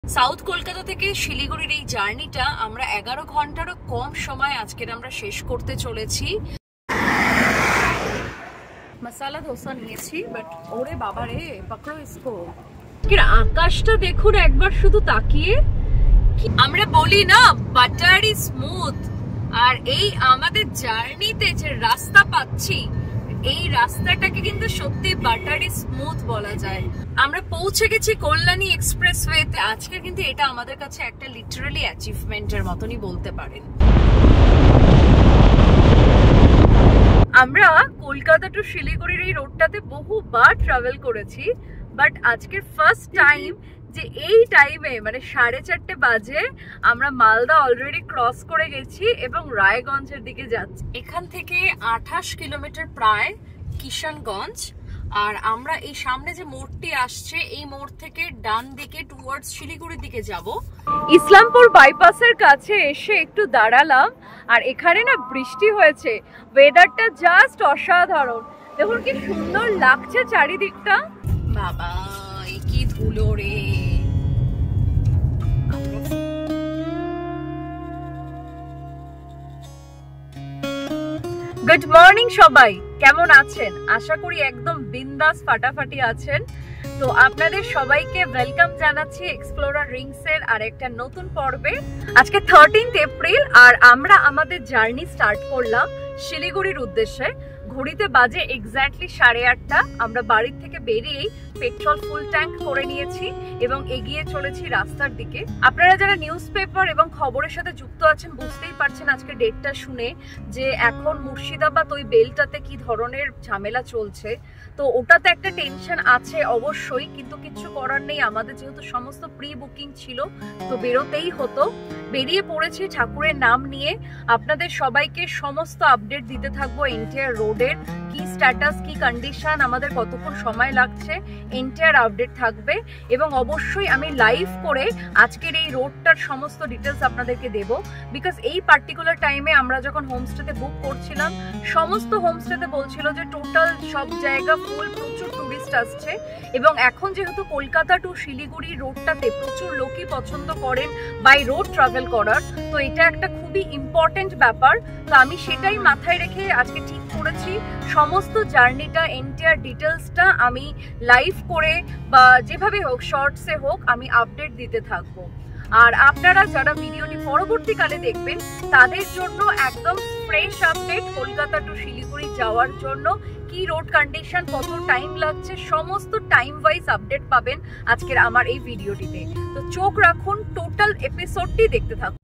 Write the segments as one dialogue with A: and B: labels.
A: South Kolkata থেকে শিলিগুড়ির এই জার্নিটা আমরা 11 ঘন্টারও কম সময় আজকের আমরা শেষ করতে চলেছি। মশালা ধোসা নিয়েছি, বাট ওরে বাবা রে, পাকড়ো ইসকো। আকাশটা দেখুন একবার শুধু তাকিয়ে, আমরা বলি না বাটারি স্মুথ, আর এই আমাদের জার্নিতে যে রাস্তা পাচ্ছি এই রাস্তাটাকে কিন্তু সত্যি বাটারি স্মুথ বলা যায়। আমরা পৌঁছে গেছি কল্যাণী এক্সপ্রেসওয়েতে। আজকে কিন্তু এটা আমাদের কাছে একটা লিটারালি অ্যাচিভমেন্টের মতনই বলতে পারেন। আমরা কলকাতা টু শিলিগুড়ির এই রোডটাতে বহুবার ট্রাভেল করেছি, বাট আজকে ফার্স্ট টাইম যে এই টাইমে মানে 4:30 বাজে আমরা মালদা অলরেডি ক্রস করে গেছি এবং রায়গঞ্জের দিকে যাচ্ছি। এখান থেকে 28 কিলোমিটার প্রায় কিষানগঞ্জ। আর আমরা এই সামনে যে মোড়টি আসছে এই মোড় থেকে ডান দিকে টুয়ার্ডস শিলিগুড়ির দিকে যাব। ইসলামপুর বাইপাসের কাছে এসে একটু দাঁড়ালাম, আর এখানে না বৃষ্টি হয়েছে, ওয়েদারটা জাস্ট অসাধারণ। দেখুন কি সুন্দর লাগছে চারিদিকটা। বাবা কি ধুলো রে। গুড মর্নিং সবাই, কেমন আছেন? আশা করি একদম বিন্দাস ফাটাফাটি আছেন। তো আপনাদের সবাইকে ওয়েলকাম জানাচ্ছি এক্সপ্লোরার রিংস এর আর একটা নতুন পর্বে। আজকে 13 এপ্রিল আর আমরা আমাদের জার্নি স্টার্ট করলাম শিলিগুড়ির উদ্দেশ্যে। ঘড়িতে বাজে এক্স্যাক্টলি 8:30। আমরা বাড়ির থেকে বেরিয়েই পেট্রোল ফুল ট্যাঙ্ক করে নিয়েছি এবং এগিয়ে চলেছি রাস্তার দিকে। আপনারা যারা নিউজ পেপার এবং খবরের সাথে যুক্ত আছেন বুঝতেই পারছেন আজকে ডেটটা শুনে যে এখন মুর্শিদাবাদ ওই বেলটাতে কি ধরনের ঝামেলা চলছে। তো ওটাতে একটা টেনশন আছে অবশ্যই, কিন্তু কিছু করার নেই। আমাদের যেহেতু সমস্ত প্রি বুকিং ছিল তো বেরোতেই হতো। বেরিয়ে পড়েছি ঠাকুরের নাম নিয়ে। আপনাদের সবাইকে সমস্ত আপডেট দিতে থাকবো এনটিআর রোডের কি স্ট্যাটাস, কি কন্ডিশন, আমাদের কতক্ষণ সময় লাগছে, এনটিআর আপডেট থাকবে। এবং অবশ্যই আমি লাইভ করে আজকের এই রোডটার সমস্ত ডিটেলস আপনাদেরকে দেবো। বিকজ এই পার্টিকুলার টাইমে আমরা যখন হোমস্টেতে বুক করছিলাম সমস্ত হোমস্টেতে বলছিল যে টোটাল সব জায়গা ফুল, প্রচুর টুরিস্ট আসছে। এবং এখন যেহেতু কলকাতা টু শিলিগুড়ি রোডটাতে প্রচুর লোকই পছন্দ করেন বাই রোড ট্রাভেল করার, তো এটা একটা খুবই ইম্পর্টেন্ট ব্যাপার। তো আমি সেটাই মাথায় রেখে আজকে ঠিক করেছি সমস্ত জার্নিটা এনটিআর ডিটেলসটা আমি লাইভ করে বা যেভাবে হোক শর্টসে হোক আমি আপডেট দিতে থাকবো। আর আপনারা যারা ভিডিওটি পরবর্তীকালে দেখবেন তাদের জন্য একদম fresh update Kolkata to Siliguri যাওয়ার জন্য কি রোড কন্ডিশন, কত টাইম লাগছে, সমস্ত টাইম ওয়াইজ আপডেট পাবেন আজকের আমার এই ভিডিওটিতে। তো চোখ রাখুন, টোটাল এপিসোডটি দেখতে থাকুন।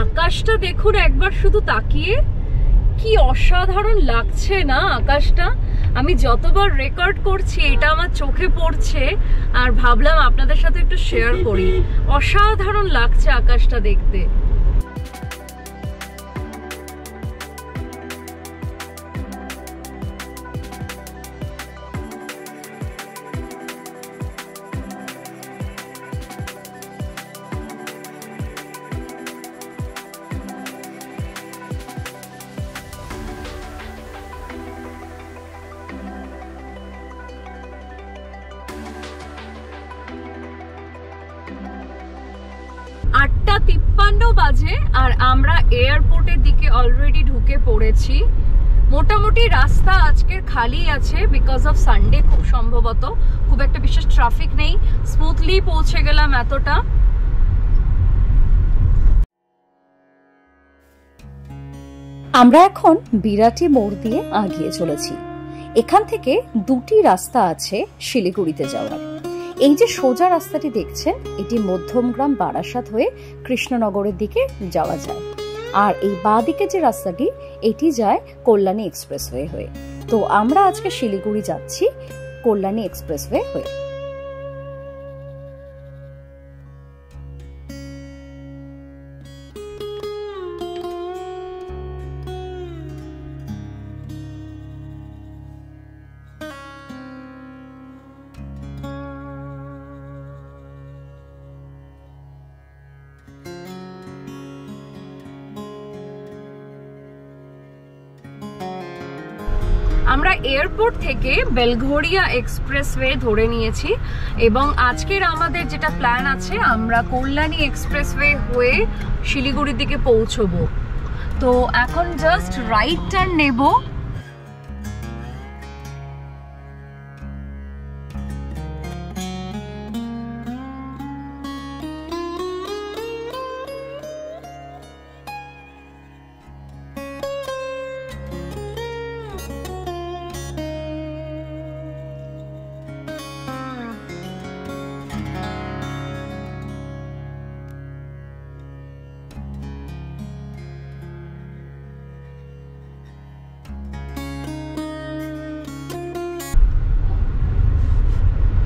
A: আকাশটা দেখুন একবার শুধু তাকিয়ে, কি অসাধারণ লাগছে না আকাশটা। আমি যতবার রেকর্ড করছি এটা আমার চোখে পড়ছে আর ভাবলাম আপনাদের সাথে একটু শেয়ার করি। অসাধারণ লাগছে আকাশটা দেখতে। আটটা 53 বাজে আর আমরা এয়ারপোর্টের দিকে অলরেডি ঢুকে পড়েছি। মোটামুটি রাস্তা আজকের খালি আছে বিকজ অফ সানডে, খুব সম্ভবত খুব একটা বিশেষ ট্রাফিক নেই। স্মুথলি পৌঁছে গেলাম এতটা।
B: আমরা এখন বিরাটি মোড় দিয়ে আগিয়ে চলেছি। এখান থেকে দুটি রাস্তা আছে শিলিগুড়িতে যাওয়ার। এই যে সোজা রাস্তাটি দেখছেন এটি মধ্যমগ্রাম বারাসাত হয়ে কৃষ্ণনগরের দিকে যাওয়া যায়। আর এই বাঁদিকে যে রাস্তাটি এটি যায় কল্যাণী এক্সপ্রেসওয়ে হয়ে। তো আমরা আজকে শিলিগুড়ি যাচ্ছি কল্যাণী এক্সপ্রেসওয়ে হয়ে।
A: আমরা এয়ারপোর্ট থেকে বেলঘরিয়া এক্সপ্রেসওয়ে ধরে নিয়েছি এবং আজকের আমাদের যেটা প্ল্যান আছে আমরা কল্যাণী এক্সপ্রেসওয়ে হয়ে শিলিগুড়ির দিকে পৌঁছবো। তো এখন জাস্ট রাইট টার্ন নেব।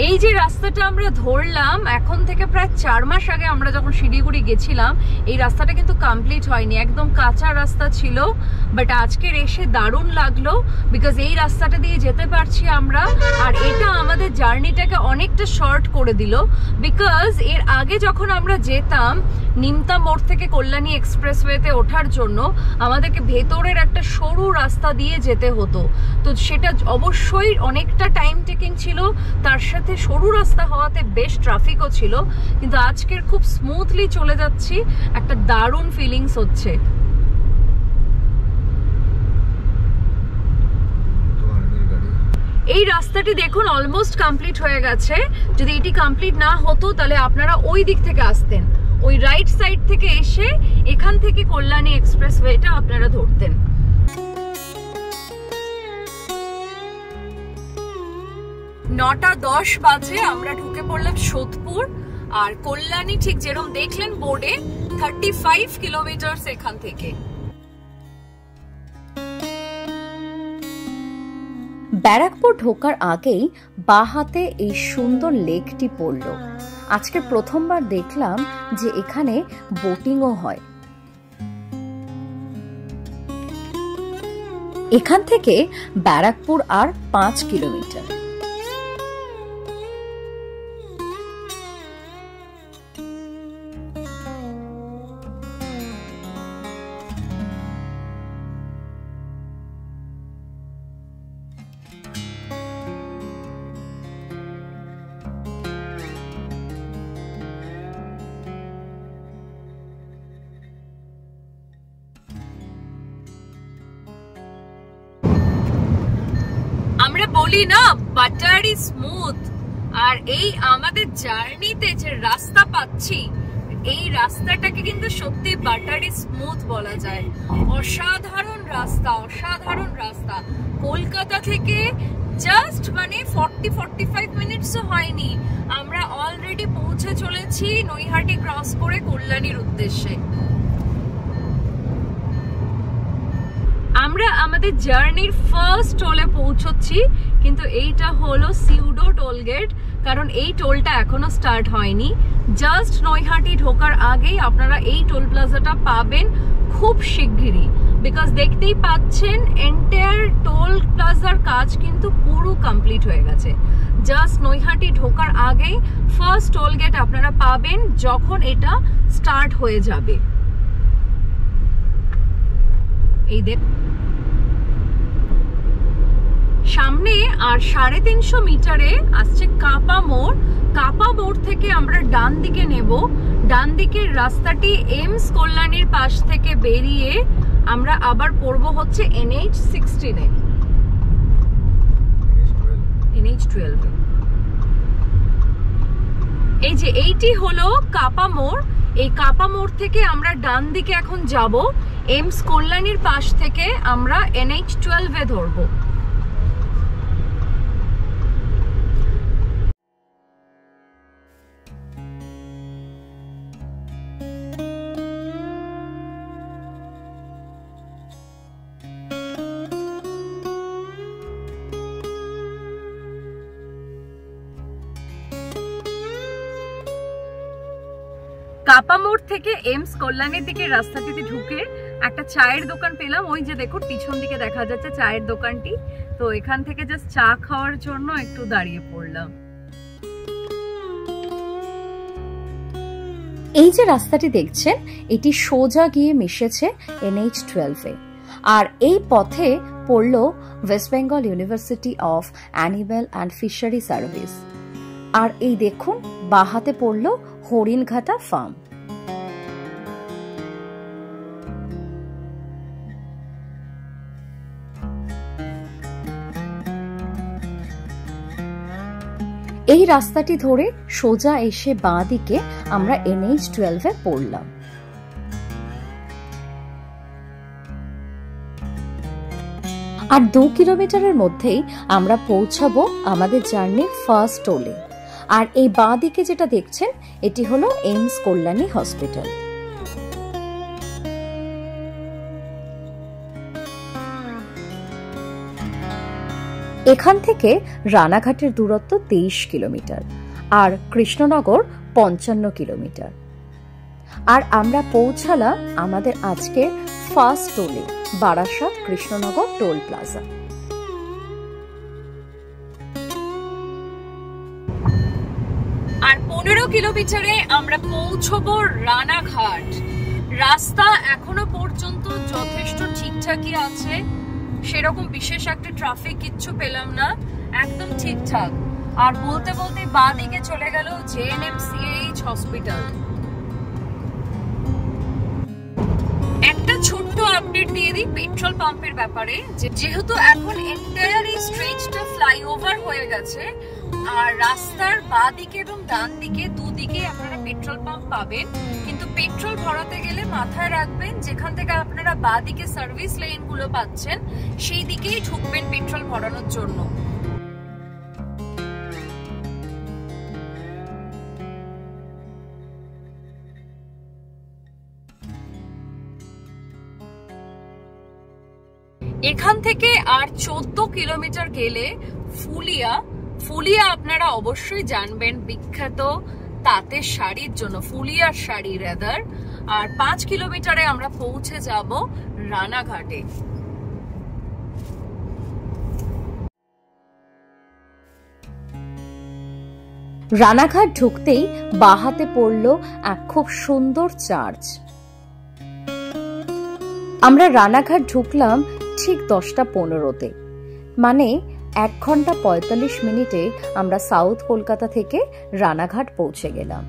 A: এই যে রাস্তাটা আমরা ধরলাম এখন থেকে প্রায় 4 মাস আগে আমরা যখন শিলিগুড়ি গেছিলাম এই রাস্তাটা কিন্তু কমপ্লিট হয়নি, একদম কাঁচা রাস্তা ছিল। বাট আজকের এসে দারুণ লাগলো বিকজ এই রাস্তাটা দিয়ে যেতে পারছি আমরা, আর এটা আমাদের জার্নিটাকে অনেকটা শর্ট করে দিল। বিকজ এর আগে যখন আমরা যেতাম নিমতা মোড় থেকে কল্যাণী এক্সপ্রেসওয়েতে ওঠার জন্য আমাদেরকে ভেতরের একটা সরু রাস্তা দিয়ে যেতে হতো, তো সেটা অবশ্যই অনেকটা টাইম টেকিং ছিল, তার সাথে সরু রাস্তা হওয়াতে বেশ ট্রাফিকও ছিল। কিন্তু আজকের খুব স্মুথলি চলে যাচ্ছি, একটা দারুণ ফিলিংস হচ্ছে। এই রাস্তাটি দেখুন অলমোস্ট কমপ্লিট হয়ে গেছে। যদি এটি কমপ্লিট না হতো তাহলে আপনারা ওই দিক থেকে আসতেন, ওই রাইট সাইড থেকে এসে এখান থেকে কল্যাণী এক্সপ্রেসওয়েটা আপনারা ধরতেন। 9:10 বাজে আমরা ঢুকে পড়লাম সোদপুর, আর কল্যাণী ঠিক যেরকম দেখলেন বোর্ডে 35 কিলোমিটার এখান থেকে।
B: ব্যারাকপুর ঢোকার আগেই বাঁ হাতে এই সুন্দর লেকটি পড়ল। আজকে প্রথমবার দেখলাম যে এখানে বোটিংও হয়। এখান থেকে ব্যারাকপুর আর 5 কিলোমিটার।
A: আমরা বলি না বাটারি স্মুথ, আর এই আমাদের জার্নিতে যে রাস্তা পাচ্ছি এই রাস্তাটাকে কিন্তু সত্যি বাটারি স্মুথ বলা যায়। অসাধারণ রাস্তা, অসাধারণ রাস্তা। কলকাতা থেকে জাস্ট মানে 40-45 মিনিটসও হয়নি, আমরা অলরেডি পৌঁছে চলেছি নৈহাটি ক্রস করে কল্যাণীর উদ্দেশ্যে। আমরা আমাদের জার্নির ফার্স্ট টোলে পৌঁছচ্ছি, কিন্তু এইটা হলো সিউডো টোল গেট, কারণ এই টোলটা এখনো স্টার্ট হয়নি। জাস্ট নৈহাটি ঢোকার আগেই আপনারা এই টোল প্লাজাটা পাবেন খুব শিগগিরই, বিকজ দেখতেই পাচ্ছেন এন্টায়ার টোল প্লাজার কাজ কিন্তু পুরো কমপ্লিট হয়ে গেছে। জাস্ট নৈহাটি ঢোকার আগেই ফার্স্ট টোল গেট আপনারা পাবেন যখন এটা স্টার্ট হয়ে যাবে। এই দেখ সামনে আর 350 মিটারে আসছে কাপা মোড়। কাপা মোড় থেকে আমরা ডান দিকে নেব। ডান দিকের রাস্তাটি এমস কল্যাণীর পাশ থেকে বেরিয়ে আমরা আবার পড়বো হচ্ছে NH16 এ, NH12। এই যে এইটি হলো কাপা মোড়। এই কাপা মোড় থেকে আমরা ডান দিকে এখন যাব, এমস কল্যাণীর পাশ থেকে আমরা NH12 এ ধরবো। কাপা মোড় থেকে এমস কল্যাণীর দিকে রাস্তাটিতে ঢুকে একটা চায়ের দোকান পেলাম। ওই যে দেখুন পিছন দিকে দেখা যাচ্ছে চায়ের দোকানটি। তো এখান থেকে জাস্ট চা খাওয়ার জন্য একটু দাঁড়িয়ে পড়লাম।
B: এই যে রাস্তাটি দেখছেন এটি সোজা গিয়ে মিশেছে NH-12-এ, আর এই পথে পড়ল West Bengal University of Animal and Fishery Service. আর এই দেখুন বাহাতে পড়ল হরিণঘাটা ফার্ম। এই রাস্তাটি ধরে সোজা এসে বাঁ দিকে আমরা NH-12-এ পড়লাম। আর 2 কিলোমিটারের মধ্যেই আমরা পৌঁছাবো আমাদের জার্নির ফার্স্ট টোলে। আর এই বাঁ দিকে যেটা দেখছেন এটি হলো এমস কল্যাণী হসপিটাল। এখান থেকে রানাঘাটের দূরত্ব 23 কিলোমিটার আর কৃষ্ণনগর 55 কিলোমিটার। আর আমরা পৌঁছালাম আমাদের আজকের ফার্স্ট টোলে, বারাসাত কৃষ্ণনগর টোল প্লাজা।
A: আর 15 কিলোমিটারে আমরা পৌঁছবো রানাঘাট। রাস্তা এখনো পর্যন্ত যথেষ্ট ঠিকঠাকই আছে, সেরকম বিশেষ একটা ট্রাফিক কিচ্ছু পেলাম না, একদম ঠিকঠাক। আর বলতে বলতে বাঁ দিকে চলে গেল JNMCH হসপিটাল। একটা ছোট্ট আপডেট দিয়ে দিই পেট্রোল পাম্পের ব্যাপারে, যেহেতু এখন এন্টায়ার এই স্ট্রেচটা ফ্লাইওভার হয়ে গেছে, আর রাস্তার বাঁ দিকে এবং ডান দিকে দুদিকে আপনারা পেট্রোল পাম্প পাবেন। কিন্তু পেট্রোল ভরাতে গেলে মাথায় রাখবেন যেখান থেকে আপনারা বাঁ দিকে সার্ভিস লেন গুলো পাচ্ছেন সেই দিকেই ঢুকবেন পেট্রোল ভরানোর জন্য। এখান থেকে আর 14 কিলোমিটার গেলে ফুলিয়া। ফুলিয়া আপনারা অবশ্যই জানবেন বিখ্যাত তাঁতের শাড়ির জন্য, ফুলিয়ার শাড়ি রেদার। আর 5 কিলোমিটারে আমরা পৌঁছে যাব রানাঘাটে।
B: রানাঘাট ঢুকতেই বাহাতে পড়ল এক খুব সুন্দর চার্চ। আমরা রানাঘাট ঢুকলাম ঠিক 10:15-তে, মানে 1 ঘন্টা 45 মিনিটে আমরা সাউথ কলকাতা থেকে রানাঘাট পৌঁছে গেলাম।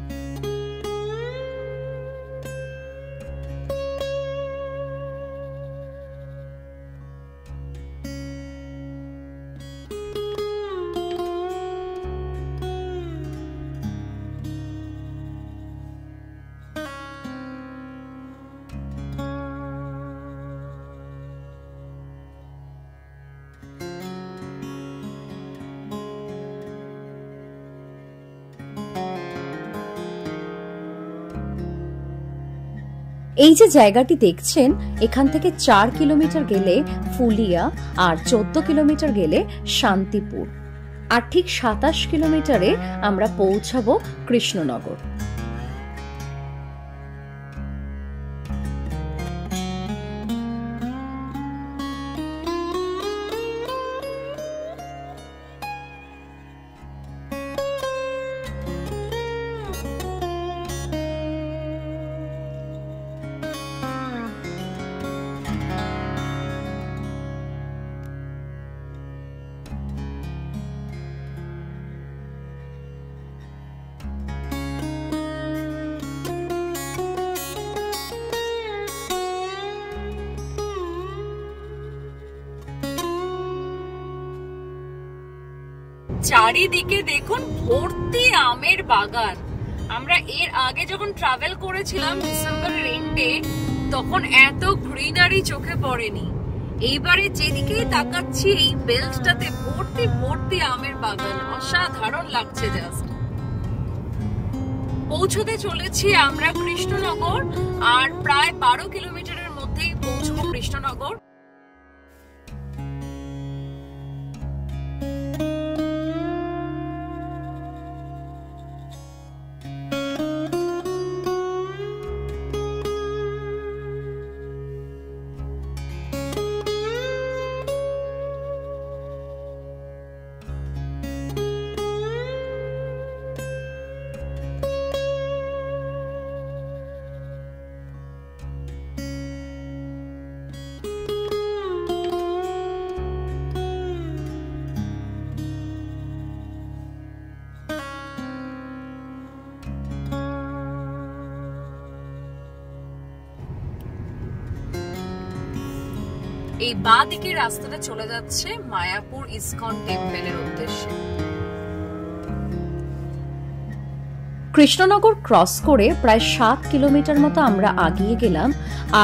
B: এই যে জায়গাটি দেখছেন এখান থেকে 4 কিলোমিটার গেলে ফুলিয়া, আর 14 কিলোমিটার গেলে শান্তিপুর, আর ঠিক 27 কিলোমিটারে আমরা পৌঁছাবো কৃষ্ণনগর।
A: চারিদিকে দেখুন ভর্তি আমের বাগান। আমরা এর আগে যখন ট্রাভেল করেছিলাম ডিসেম্বরের এন্ডে, তখন এত গ্রিনারি চোখে পড়েনি। এইবারে যেদিকেই তাকাচ্ছি এই বেল্টটাতে ভর্তি ভর্তি আমের বাগান, অসাধারণ লাগছে জাস্ট। পৌঁছতে চলেছি আমরা কৃষ্ণনগর, আর প্রায় 12 কিলোমিটারের মধ্যেই পৌঁছবো কৃষ্ণনগর। এই বাঁ দিকের রাস্তাটা চলে যাচ্ছে মায়াপুর ইসকন টেম্পলের উদ্দেশ্যে।
B: কৃষ্ণনগর ক্রস করে প্রায় 7 কিলোমিটার মতো আমরা আগিয়ে গেলাম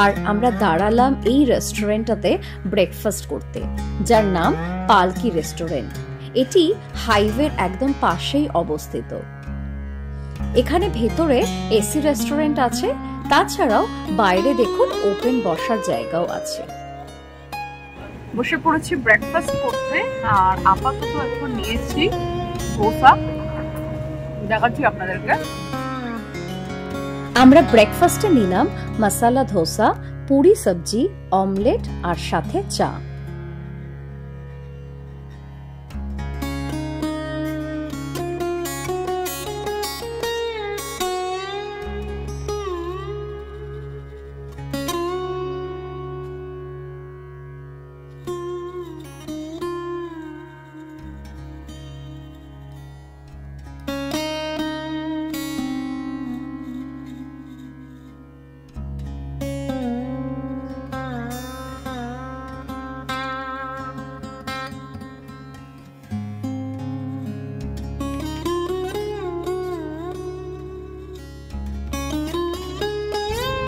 B: আর আমরা দাঁড়ালাম এই রেস্টুরেন্টটাতে ব্রেকফাস্ট করতে, যার নাম পালকি রেস্টুরেন্ট। এটি হাইওয়ের একদম পাশেই অবস্থিত। এখানে ভেতরে এসি রেস্টুরেন্ট আছে, তাছাড়াও বাইরে দেখুন ওপেন বসার জায়গাও আছে।
A: বসে পড়েছি ব্রেকফাস্ট করতে, আর আপাতত এখন নিয়েছি ধোসা, দেখাচ্ছি আপনাদেরকে।
B: আমরা ব্রেকফাস্টে নিলাম মশালা ধোসা, পুরি সবজি, অমলেট আর সাথে চা।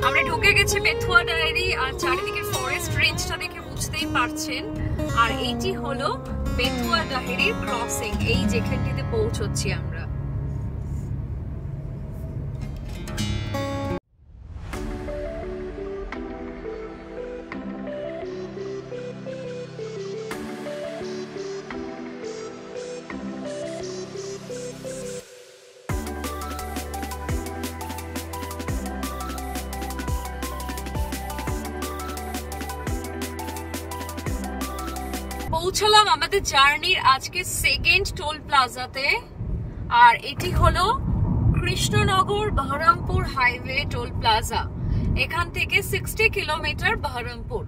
A: আমরা ঢুকে গেছি বেথুয়া ডায়েরি, আর চারিদিকে ফরেস্ট রেঞ্জটা দেখে বুঝতেই পারছেন। আর এইটি হলো বেথুয়া ডায়েরি ক্রসিং, এই যেখানটিতে পৌঁছচ্ছি আমরা। পৌঁছলাম আমাদের জার্নির আজকে সেকেন্ড টোল প্লাজাতে, আর এটি হলো Krishnanagar Baharampur highway toll plaza. এখান থেকে 60 কিলোমিটার বহরমপুর।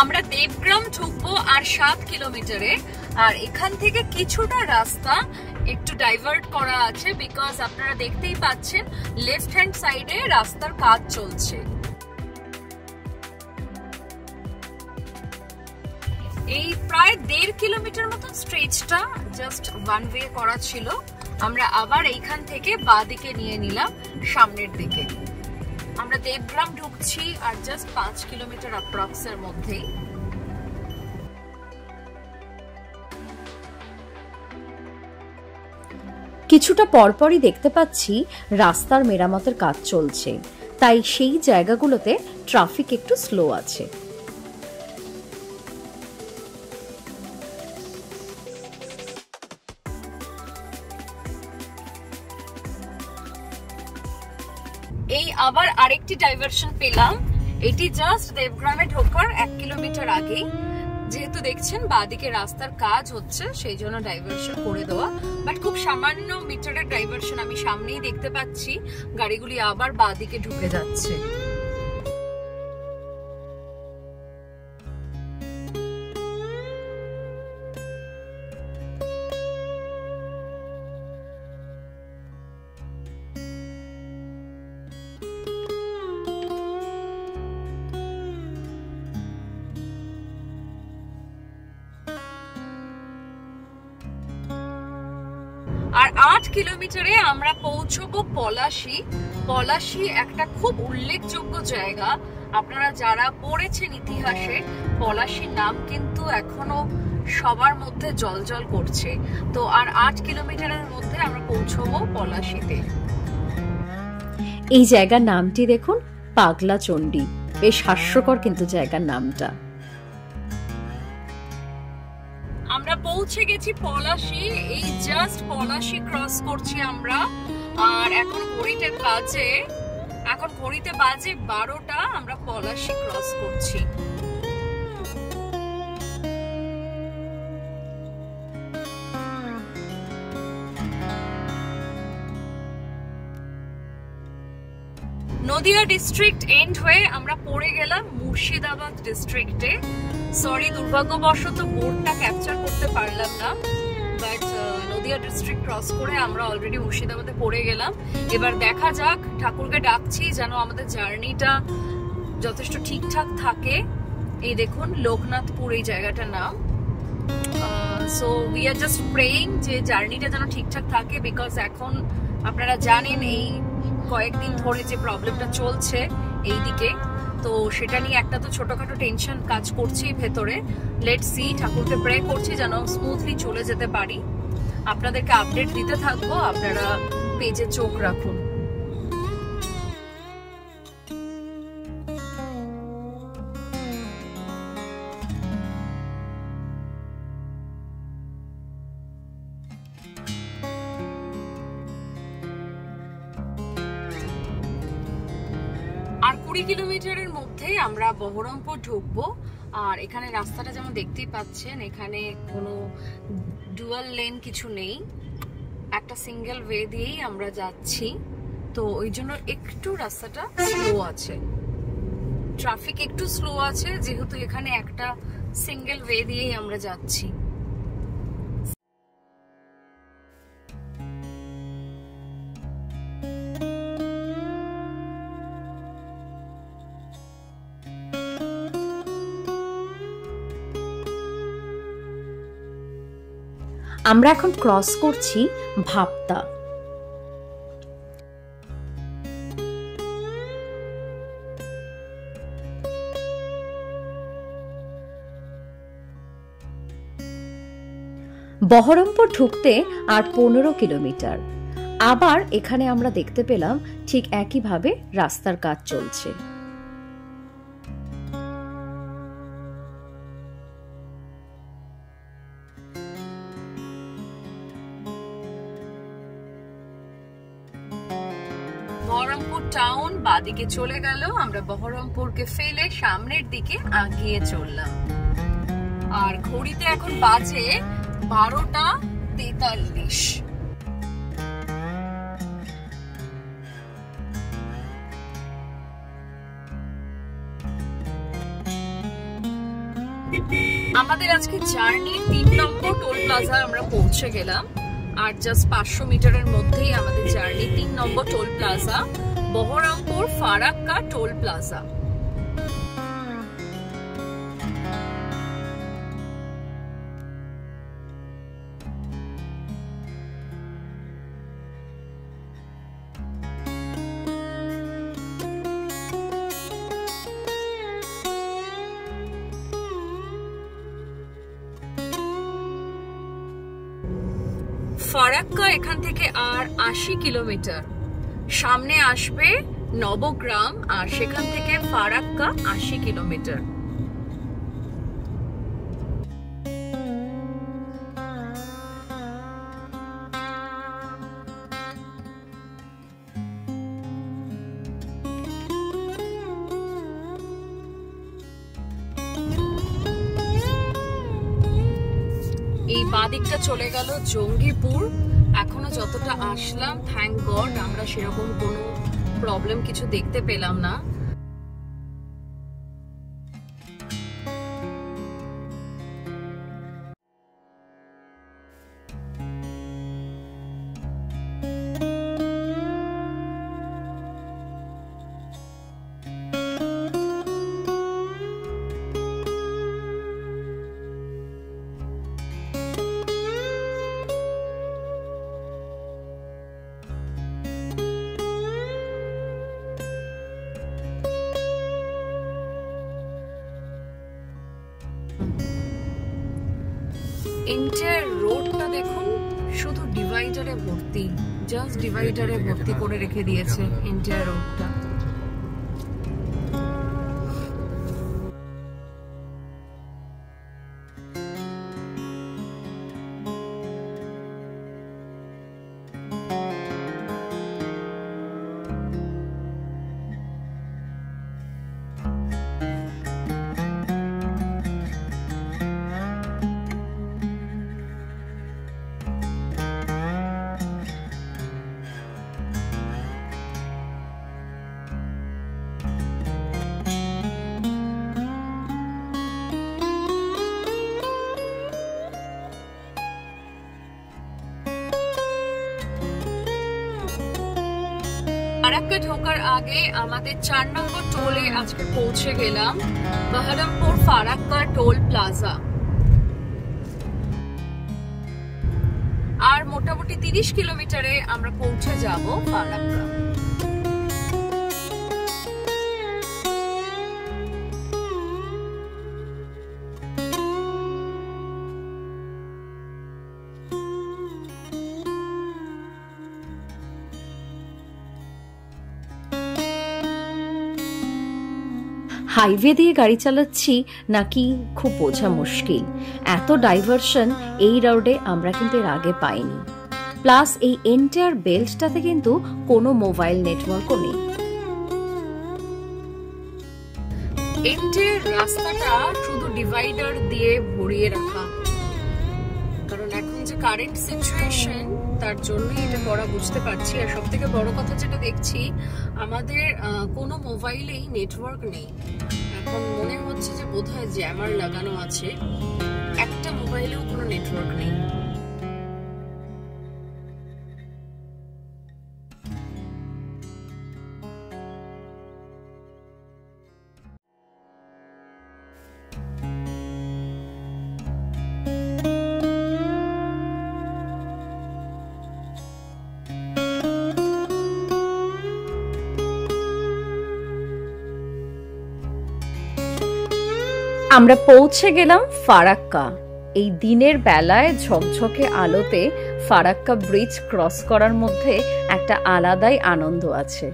A: আমরা দেবগ্রাম ঢুকবো আর 7 কিলোমিটারে, আর এখান থেকে কিছুটা রাস্তা একটু ডাইভার্ট করা আছে, বিকজ আপনারা দেখতেই পাচ্ছেন লেফট হ্যান্ড সাইডে রাস্তার কাজ চলছে। এই প্রায় 1.5 কিলোমিটার মতো স্ট্রেচটা জাস্ট ওয়ান ওয়ে করা ছিল। আমরা আবার এইখান থেকে বাঁ দিকে নিয়ে নিলাম সামনের দিকে। আমরা দেবগ্রাম ঢুকছি আর জাস্ট 5 কিলোমিটার অ্যাপ্রক্স এর মধ্যেই।
B: কিছুটা পরপরই দেখতে পাচ্ছি রাস্তার মেরামতের কাজ চলছে, তাই সেই জায়গাগুলোতে ট্রাফিক একটু স্লো আছে।
A: এই আবার আরেকটি ডাইভারশন পেলাম, এটি জাস্ট দেবগ্রামে ঢোকার 1 কিলোমিটার আগেই। যেহেতু দেখছেন বাঁদিকে রাস্তার কাজ হচ্ছে, সেই জন্য ডাইভারশন করে দেওয়া, বাট খুব সামান্য মিটারের ডাইভারশন। আমি সামনেই দেখতে পাচ্ছি গাড়িগুলি আবার বাঁদিকে ঢুকে যাচ্ছে। আর 8 কিলোমিটারে আমরা পৌঁছবো পলাশী। পলাশী একটা খুব উল্লেখযোগ্য জায়গা, আপনারা যারা পড়েছেন ইতিহাসে, পলাশীর নাম কিন্তু এখনো সবার মধ্যে জলজল করছে। তো আর 8 কিলোমিটারের মধ্যে আমরা পৌঁছবো পলাশীতে।
B: এই জায়গার নামটি দেখুন, পাগলা চণ্ডী। বেশ হাস্যকর কিন্তু জায়গার নামটা।
A: আমরা পৌঁছে গেছি পলাশী, এই জাস্ট পলাশী ক্রস করছি আমরা। আর এখন ঘড়িতে বাজে 12টা, আমরা পলাশী ক্রস করছি। নদিয়া ডিস্ট্রিক্ট এন্ড হয়ে আমরা পড়ে গেলাম মুর্শিদাবাদ ডিস্ট্রিক্টে। সরি, দুর্ভাগ্যবশত বোর্ডটা ক্যাপচার করতে পারলাম না, but Nadia Nadia district cross করে আমরা অলরেডি মুর্শিদাবাদে পড়ে গেলাম। এবার দেখা যাক, ঠাকুরকে ডাকছি যেন আমাদের জার্নিটা যথেষ্ট ঠিকঠাক থাকে। এই দেখুন লোকনাথপুর এই জায়গাটার নাম। So we are just praying যে জার্নিটা যেন ঠিকঠাক থাকে, বিকজ এখন আপনারা জানেন এই কয়েকদিন ধরে যে প্রবলেমটা চলছে এই দিকে, তো সেটা নিয়ে একটা তো ছোটখাটো টেনশন কাজ করছি ভেতরে। লেটস সি, ঠাকুরকে প্রে করছি যেন স্মুথলি চলে যেতে পারি। আপনাদেরকে আপডেট দিতে থাকবো, আপনারা পেজে চোখ রাখুন। আর 20 কিলোমিটারের মধ্যে আমরা বহরমপুর ঢুকবো। আর এখানে রাস্তাটা যেমন দেখতেই পাচ্ছেন, এখানে কোনো ডুয়াল লেন কিছু নেই, একটা সিঙ্গেল ওয়ে দিয়েই আমরা যাচ্ছি। তো ওই জন্য একটু রাস্তাটা স্লো আছে, ট্রাফিক একটু স্লো আছে, যেহেতু এখানে একটা সিঙ্গেল ওয়ে দিয়েই আমরা যাচ্ছি।
B: আমরা এখন ক্রস করছি ভাবতা। বহরমপুর ঢুকতে আর 15 কিলোমিটার। আবার এখানে আমরা দেখতে পেলাম ঠিক একইভাবে রাস্তার কাজ চলছে।
A: বহরমপুর টাউন বাদিকে চলে গেল, আমরা বহরমপুরকে ফেলে সামনের দিকে এগিয়ে চললাম। আর ঘড়িতে এখন বাজে 12:43। আমাদের আজকে জার্নি 3 নম্বর টোল প্লাজা আমরা পৌঁছে গেলাম। আর জাস্ট 500 মিটারের মধ্যেই আমাদের জার্নি 3 নম্বর toll plaza, Baharampur Farakka toll plaza. Farakka এখান থেকে আর 80 কিলোমিটার। সামনে আসবে নবগ্রাম, আর সেখান থেকে ফারাক্কা 80 কিলোমিটার। এই বাদিকটা চলে গেল জঙ্গিপুর। এখনো যতটা আসলাম, থ্যাংক গড আমরা সেরকম কোনো প্রবলেম কিছু দেখতে পেলাম না। এন্টায়ার রোডটা দেখুন, শুধু ডিভাইডারে ভর্তি, জাস্ট ডিভাইডারে ভর্তি করে রেখে দিয়েছে এন্টায়ার রোডটা। ফারাক্কা ঢোকার আগে আমাদের 4 নম্বর টোলে আজকে পৌঁছে গেলাম, বহরমপুর ফারাক্কা টোল প্লাজা। আর মোটামুটি 30 কিলোমিটারে আমরা পৌঁছে যাব ফারাক্কা।
B: হাইওয়ে দিয়ে গাড়ি চালাচ্ছি নাকি খুব বোঝা মুশকিল। এত ডাইভারশন এই রোডে আমরা কিন্তু এর আগে পাইনি। প্লাস এই এন্টায়ার বেল্টটাতে কিন্তু কোনো মোবাইল নেটওয়ার্কও নেই।
A: এন্টায়ার রাস্তাটা শুধু ডিভাইডার দিয়ে ভরিয়ে রাখা, কারণ এখন যে কারেন্ট সিচুয়েশন তার জন্যই এটা করা বুঝতে পারছি। আর সব থেকে বড় কথা যেটা দেখছি, আমাদের কোনো মোবাইলেই নেটওয়ার্ক নেই। এখন মনে হচ্ছে যে বোধহয় জ্যামার লাগানো আছে, একটা মোবাইলেও কোনো নেটওয়ার্ক নেই।
B: আমরা পৌঁছে গেলাম ফারাক্কা। এই দিনের বেলায় ঝকঝকে আলোতে ফারাক্কা ব্রিজ ক্রস করার মধ্যে একটা আলাদাই আনন্দ আছে।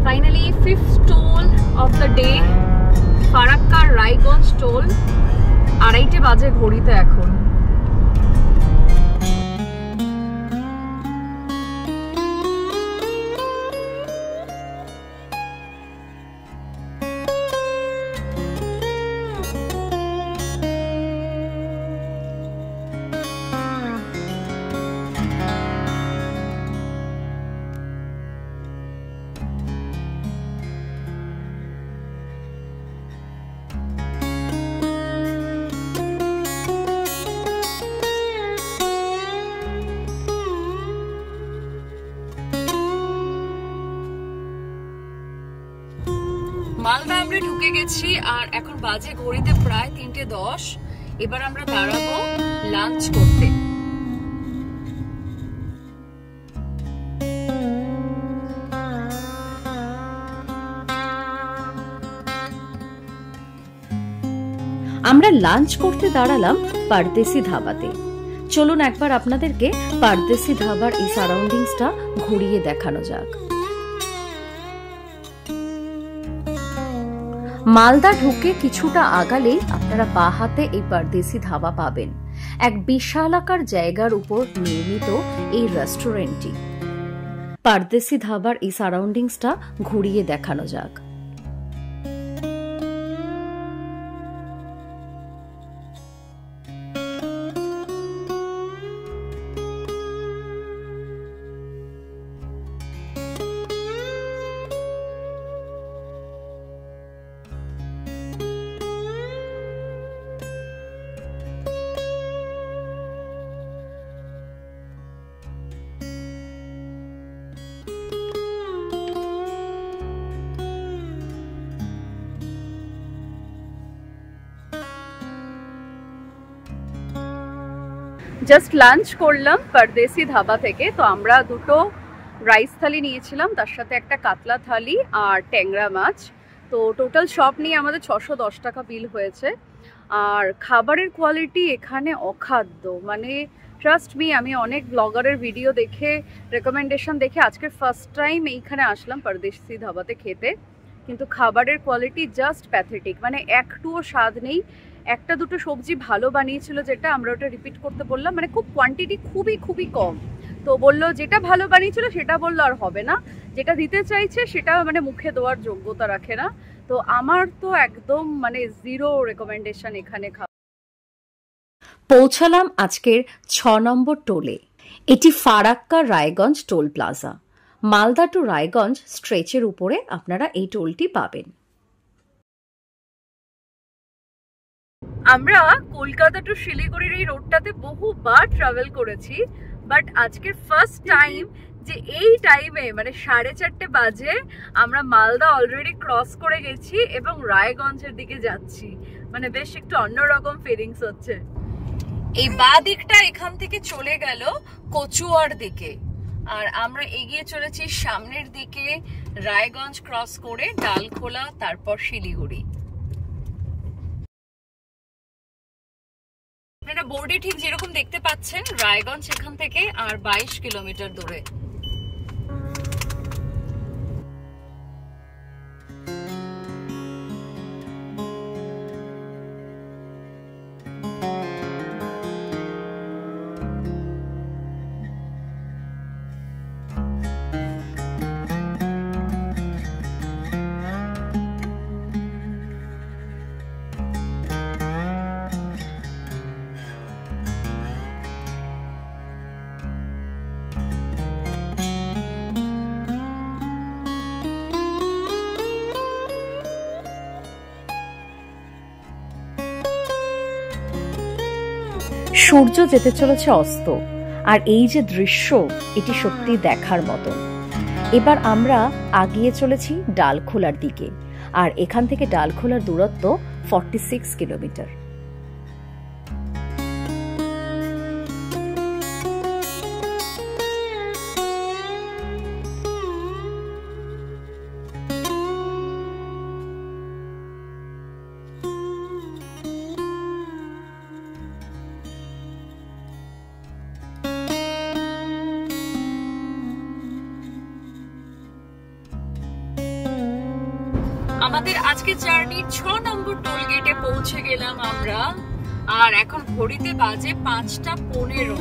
A: Finally, 5th toll of the day, Farakka Raiganj toll. 2:30 বাজে ঘড়িতে এখন। মালদা আমরা ঢুকে গেছি আর এখন বাজে ঘড়িতে প্রায় 3:10। এবার আমরা দাঁড়াবো লাঞ্চ করতে।
B: আমরা লাঞ্চ করতে দাঁড়ালাম পারদেসি ধাবাতে। চলুন একবার আপনাদেরকে পারদেসি ধাবার এই সারাউন্ডিংসটা ঘুরিয়ে দেখানো যাক। মালদা ঢুকে কিছুটা আগালেই আপনারা বাঁ হাতে এই পারদেসি ধাবা পাবেন। এক বিশালাকার জায়গার উপর নির্মিত এই রেস্টুরেন্টটি। পারদেসি ধাবার এই সারাউন্ডিংসটা ঘুরিয়ে দেখানো যাক।
A: জাস্ট লাঞ্চ করলাম পারদেসি ধাবা থেকে। তো আমরা দুটো রাইস থালি নিয়েছিলাম, তার সাথে একটা কাতলা থালি আর ট্যাংরা মাছ। তো টোটাল সব নিয়ে আমাদের 610 টাকা বিল হয়েছে। আর খাবারের কোয়ালিটি এখানে অখাদ্য, মানে ট্রাস্ট মি, আমি অনেক ব্লগারের ভিডিও দেখে রেকমেন্ডেশন দেখে আজকে ফার্স্ট টাইম এইখানে আসলাম পারদেসি ধাবাতে খেতে। কিন্তু খাবারের কোয়ালিটি জাস্ট প্যাথেটিক, মানে একটুও স্বাদ নেই। একটা দুটো সবজি ভালো বানিয়েছিল, যেটা আমরা ওটা রিপিট করতে বললাম, মানে খুব কোয়ান্টিটি খুবই কম। তো বললো যেটা ভালো বানিয়েছিল সেটা বললো আর হবে না, যেটা দিতে চাইছে সেটা মানে মুখে দেওয়ার যোগ্যতা রাখে না। তো আমার তো একদম মানে জিরো রেকমেন্ডেশন এখানে খাওয়া।
B: পৌঁছালাম আজকের 6 নম্বর টোলে। এটি Farakka Raiganj toll plaza. Malda to Raiganj স্ট্রেচের উপরে আপনারা এই টোলটি পাবেন।
A: আমরা কলকাতা টু শিলিগুড়ির এই রোডটাতে বহুবার ট্রাভেল করেছি, বাট আজকে ফার্স্ট টাইম যে এই টাইমে মানে 4:30 বাজে আমরা মালদা অলরেডি ক্রস করে গেছি এবং রায়গঞ্জের দিকে যাচ্ছি। মানে বেশ একটু অন্যরকম ফিলিংস হচ্ছে। এই বাঁ দিকটা এখান থেকে চলে গেল কচুয়ার দিকে, আর আমরা এগিয়ে চলেছি সামনের দিকে রায়গঞ্জ ক্রস করে ডালখোলা, তারপর শিলিগুড়ি। আপনারা বোর্ডে ঠিক যেরকম দেখতে পাচ্ছেন রায়গঞ্জ এখান থেকে আর 22 কিলোমিটার দূরে।
B: সূর্য যেতে চলেছে অস্ত, আর এই যে দৃশ্য এটি সত্যি দেখার মতো। এবার আমরা আগিয়ে চলেছি ডালখোলার দিকে, আর এখান থেকে ডালখোলার দূরত্ব 46 কিলোমিটার।
A: আমাদের আজকে জার্নির 6 নম্বর টোল গেটে পৌঁছে গেলাম আমরা, আর এখন ঘড়িতে বাজে 5:15।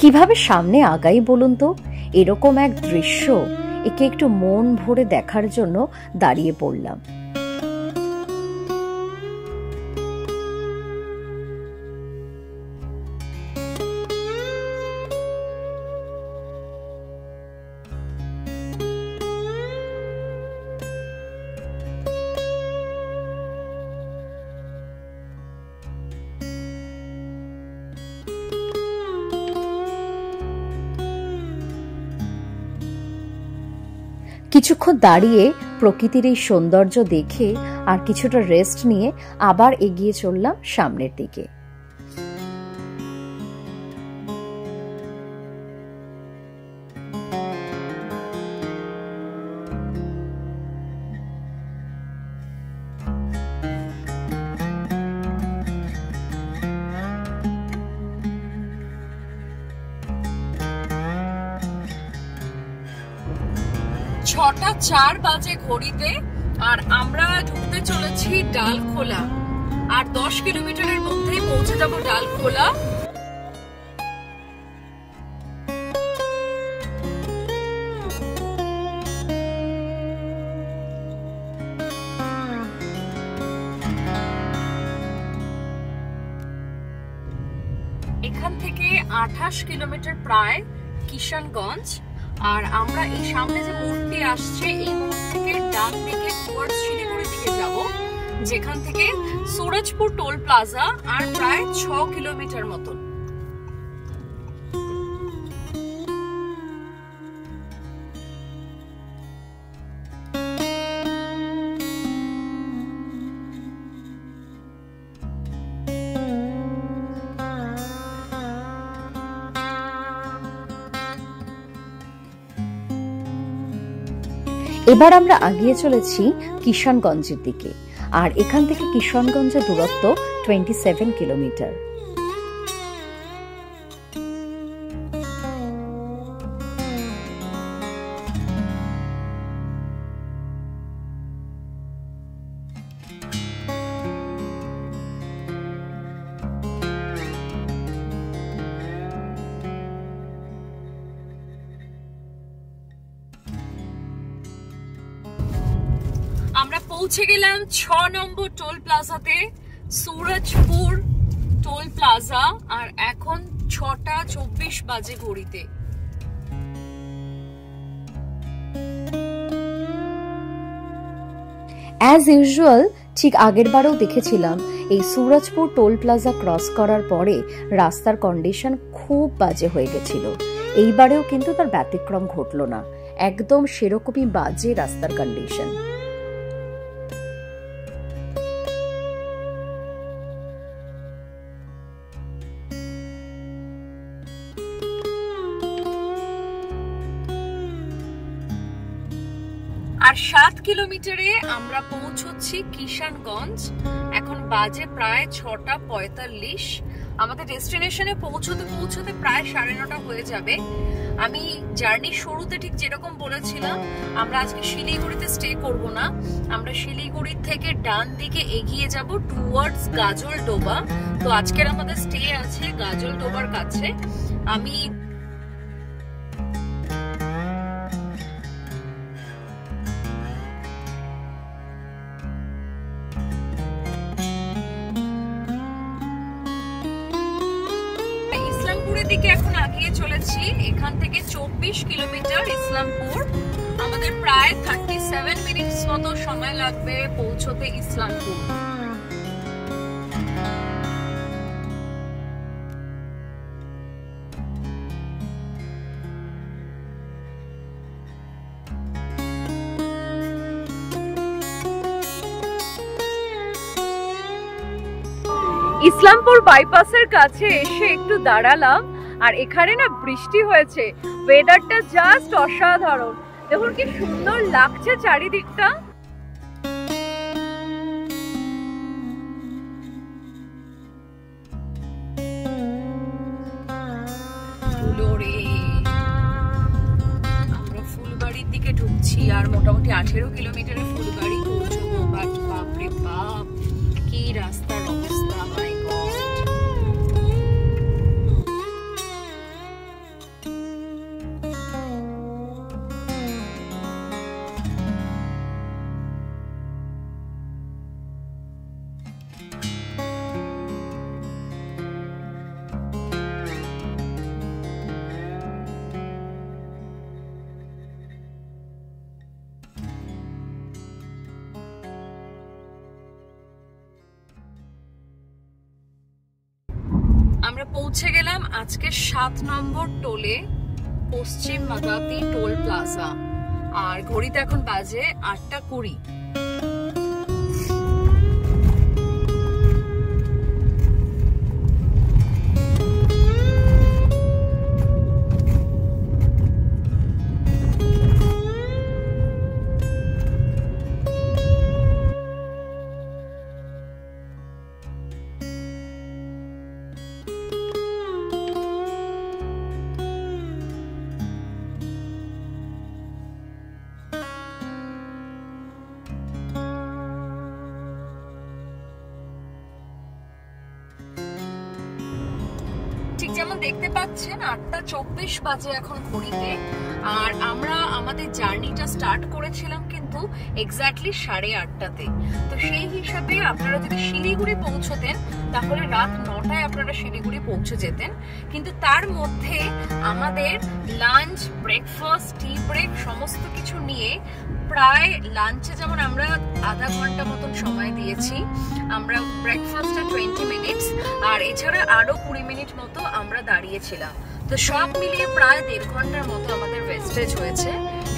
B: কিভাবে সামনে আগাই বলুন তো? এরকম এক দৃশ্য, একে একটু মন ভরে দেখার জন্য দাঁড়িয়ে পড়লাম। কিছুক্ষণ দাঁড়িয়ে প্রকৃতির এই সৌন্দর্য দেখে আর কিছুটা রেস্ট নিয়ে আবার এগিয়ে চললাম সামনের দিকে।
A: ছটা 4 বাজে ঘড়িতে, আর আমরা ঢুকতে চলেছি ডালখোলা, আর 10 কিলোমিটারের মধ্যেই পৌঁছে যাব ডালখোলা। এখান থেকে 28 কিলোমিটার প্রায় কিষানগঞ্জ। আর আমরা এই সামনে যে মোড়টি আসছে এই মোড় থেকে ডান দিকে টুয়ার্ডস শিলিগুড়ির দিকে যাব, যেখান থেকে সুরজপুর টোল প্লাজা আর প্রায় 6 কিলোমিটার মতন।
B: এবার আমরা আগিয়ে চলেছি কিষানগঞ্জের দিকে, আর এখান থেকে কিশনগঞ্জের দূরত্ব 27 কিলোমিটার।
A: আমরা পৌঁছে গেলাম 6 নম্বর টোল প্লাজাতে, সুরজপুর টোল প্লাজা। আর এখন 6টা 24 বাজে ঘড়িতে।
B: অ্যাজ ইউজুয়াল ঠিক আগের বারেও দেখেছিলাম এই সুরজপুর টোল প্লাজা ক্রস করার পরে রাস্তার কন্ডিশন খুব বাজে হয়ে গেছিল। এইবারেও কিন্তু তার ব্যতিক্রম ঘটলো না, একদম সেরকমই বাজে রাস্তার কন্ডিশন।
A: আর 7 কিলোমিটারে আমরা পৌঁছচ্ছি কিষানগঞ্জ। এখন বাজে প্রায় 6টা 45। আমাদের ডেস্টিনেশনে পৌঁছতে পৌঁছতে প্রায় 9:30 হয়ে যাবে। আমি জার্নির শুরুতে ঠিক যেরকম বলেছিলাম, আমরা আজকে শিলিগুড়িতে স্টে করব না, আমরা শিলিগুড়ি থেকে ডান দিকে এগিয়ে যাব টুয়ার্ডস গাজলডোবা। তো আজকের আমাদের স্টে আছে গাজলডোবার কাছে। আমি দিকে এখন আগিয়ে চলেছি। এখান থেকে 24 কিলোমিটার ইসলামপুর। আমাদের প্রায় 37 মিনিটস মতো সময় লাগবে পৌঁছতে ইসলামপুর। ইসলামপুর বাইপাসের কাছে এসে একটু দাঁড়ালাম, আর এখানে না বৃষ্টি হয়েছে। ওয়েদারটা জাস্ট অসাধারণ, দেখুন কি সুন্দর লাগছে চারিদিকটা। আমরা ফুলবাড়ির দিকে ঢুকছি, আর মোটামুটি 18 কিলোমিটারে ফুলবাড়ি পৌঁছবো। বাট বাপরে বাপ, কি রাস্তার অবস্থা, মাই গড। আমরা পৌঁছে গেলাম আজকে 7 নম্বর টোলে, পশ্চিম মাদাতি টোল প্লাজা। আর ঘড়িতে এখন বাজে 8টা 20। ঠিক যেমন দেখতে পাচ্ছেন 8টা 24 বাজে এখন ঘড়িতে। আর আমরা আমাদের জার্নিটা স্টার্ট করেছিলাম কিন্তু এক্স্যাক্টলি 8:30টাতে। তো সেই হিসাবে আপনারা যদি শিলিগুড়ি পৌঁছতেন তাহলে রাত 9টায় আপনারা শিলিগুড়ি পৌঁছে যেতেন। কিন্তু তার মধ্যে আমাদের লাঞ্চ, ব্রেকফাস্ট, টি ব্রেক সমস্ত কিছু নিয়ে প্রায় লাঞ্চে যেমন আমরা আধা ঘন্টা মতন সময় দিয়েছি, আমরা ব্রেকফাস্টে 20 মিনিটস, আর এছাড়া আরো 20 মিনিট মতো আমরা দাঁড়িয়েছিলাম। তো সব মিলিয়ে প্রায় 1.5 ঘন্টার মতো আমাদের ওয়েস্টেজ হয়েছে।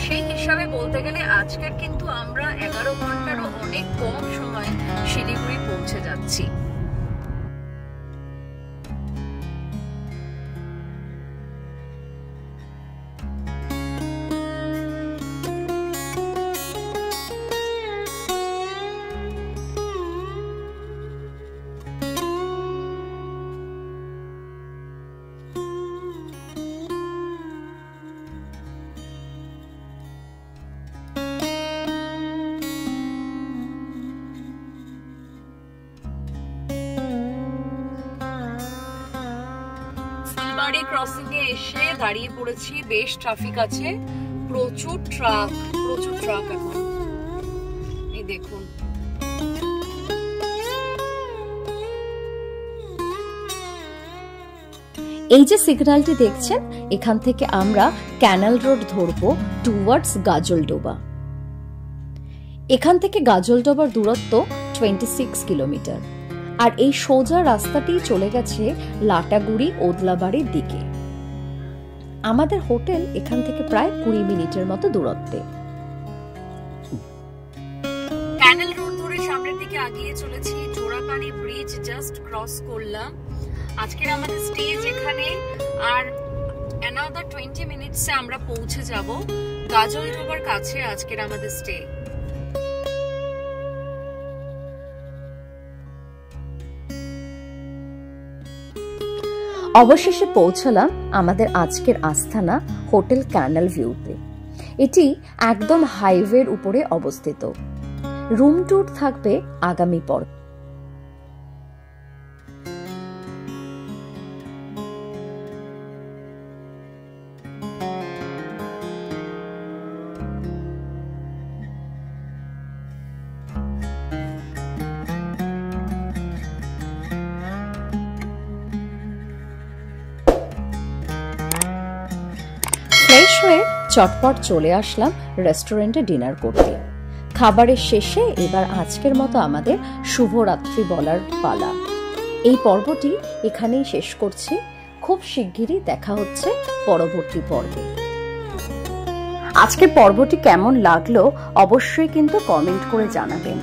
A: সেই হিসাবে বলতে গেলে আজকের কিন্তু আমরা 11 ঘন্টারও অনেক কম সময় শিলিগুড়ি পৌঁছে যাচ্ছি। জেব্রা ক্রসিং এ এসে দাঁড়িয়ে পড়েছি, বেশ ট্রাফিক আছে, প্রচুর ট্রাক এখন। এই দেখুন
B: এই যে সিগন্যালটি দেখছেন, এখান থেকে আমরা ক্যানাল রোড ধরবো টুয়ার্ডস গাজলডোবা। এখান থেকে গাজলডোবার দূরত্ব 26 কিলোমিটার, আর এই সোজা রাস্তাটি চলে গেছে লাটাগুড়ি ওদলাবাড়ির দিকে। আমাদের হোটেল এখান থেকে প্রায় 20 মিনিটের মতো দূরত্বে।
A: ক্যানাল রোড ধরে সামনের দিকে আগিয়ে চলেছি, জোড়াপানি ব্রিজ জাস্ট ক্রস করলাম। আজকের আমাদের স্টেজ এখানে, আর অ্যানাদার 20 মিনিটসে আমরা পৌঁছে যাব গাজলডোবার কাছে। আজকের আমাদের স্টে।
B: অবশেষে পৌঁছলাম আমাদের আজকের আস্থানা হোটেল ক্যানাল ভিউতে। এটি একদম হাইওয়ের উপরে অবস্থিত। রুম ট্যুর থাকবে আগামী পর্বে। ফ্রেশ হয়ে চটপট চলে আসলাম রেস্টুরেন্টে ডিনার করতে। খাবারের শেষে এবার আজকের মতো আমাদের শুভরাত্রি বলার পালা। এই পর্বটি এখানেই শেষ করছি। খুব শিগগিরই দেখা হচ্ছে পরবর্তী পর্বে। আজকের পর্বটি কেমন লাগলো অবশ্যই কিন্তু কমেন্ট করে জানাবেন।